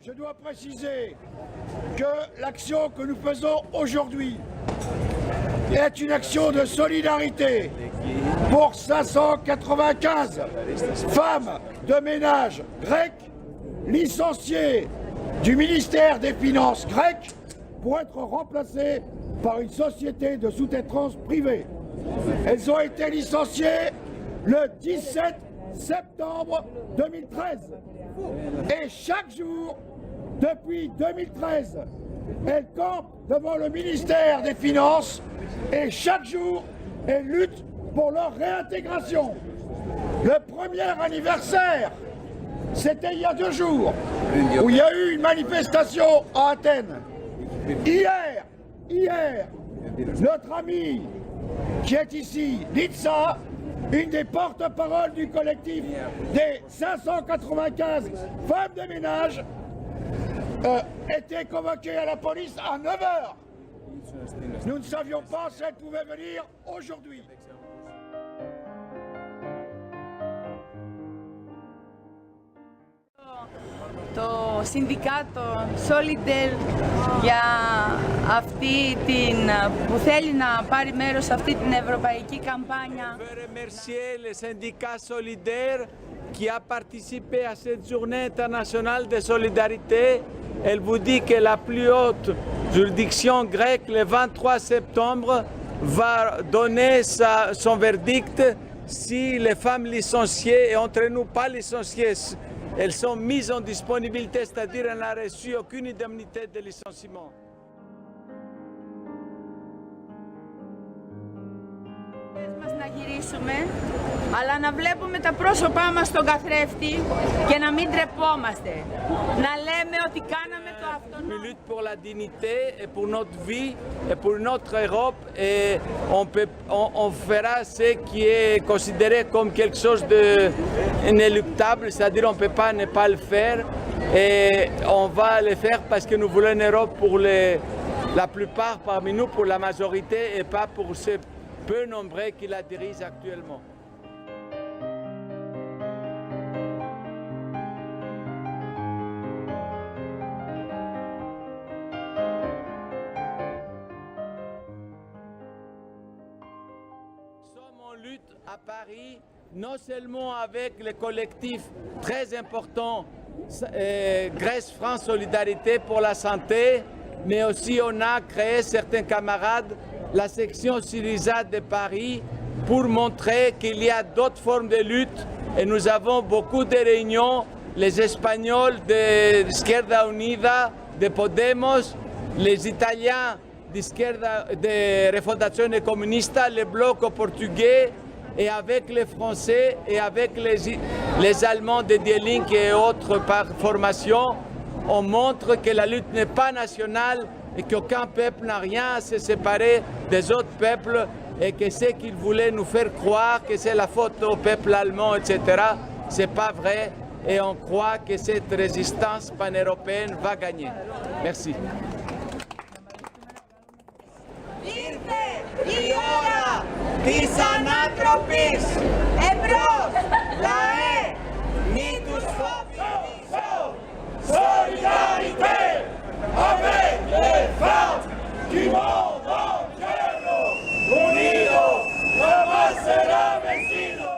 Je dois préciser que l'action que nous faisons aujourd'hui est une action de solidarité pour 595 femmes de ménage grecques licenciées du ministère des Finances grec pour être remplacées par une société de sous-traitance privée. Elles ont été licenciées le 17 septembre 2013. Et chaque jour, depuis 2013, elles campent devant le ministère des Finances et chaque jour, elles luttent pour leur réintégration. Le premier anniversaire, c'était il y a 2 jours, où il y a eu une manifestation à Athènes. Hier, notre ami qui est ici, Litsa, une des porte-paroles du collectif des 595 femmes de ménage, était convoquée à la police à 9 h. Nous ne savions pas si elle pouvait venir aujourd'hui. Το Συνδικάτο Solidar για αυτή που θέλει να πάρει μέρος σε αυτή την ευρωπαϊκή καμπάνια. Je veux remercier le syndicat Solidaire qui a participé à cette journée internationale de solidarité. Elle vous dit que la plus haute juridiction grecque, le 23 septembre, va donner son verdict si les femmes licenciées, et entre nous pas licenciées, elles sont mises en disponibilité, c'est-à-dire elles n'ont reçu aucune indemnité de licenciement. Να γυρίσουμε, αλλά να βλέπουμε τα πρόσωπά μας στον καθρέφτη και να μην τρεπόμαστε. Να λέμε ότι κάναμε το αυτονόητο. Nous luttons pour la dignité et pour notre vie et pour notre Europe et on fera ce qui est considéré comme quelque chose d'inéluctable, c'est-à-dire on ne peut pas ne pas le faire et on va le faire parce que nous voulons une Europe pour la plupart parmi nous, pour la majorité et pas pour ceux peu nombreux qui la dirigent actuellement. Nous sommes en lutte à Paris, non seulement avec le collectif très important Grèce-France Solidarité pour la santé, mais aussi on a créé certains camarades la section Syriza de Paris pour montrer qu'il y a d'autres formes de lutte et nous avons beaucoup de réunions, les Espagnols de Izquierda Unida, de Podemos, les Italiens de Refondazione Comunista, le bloc portugais et avec les Français et avec les Allemands de Die Linke et autres formations, on montre que la lutte n'est pas nationale et qu'aucun peuple n'a rien à se séparer des autres peuples et que ce qu'ils voulaient nous faire croire que c'est la faute au peuple allemand, etc., c'est pas vrai et on croit que cette résistance pan-européenne va gagner. Merci. Ήρθε η ώρα της ανατροπής. Εμπρός, λαέ, μη τους φοβηθείς. Solidarité avec les femmes du monde entier. Unidos, jamás será vencido.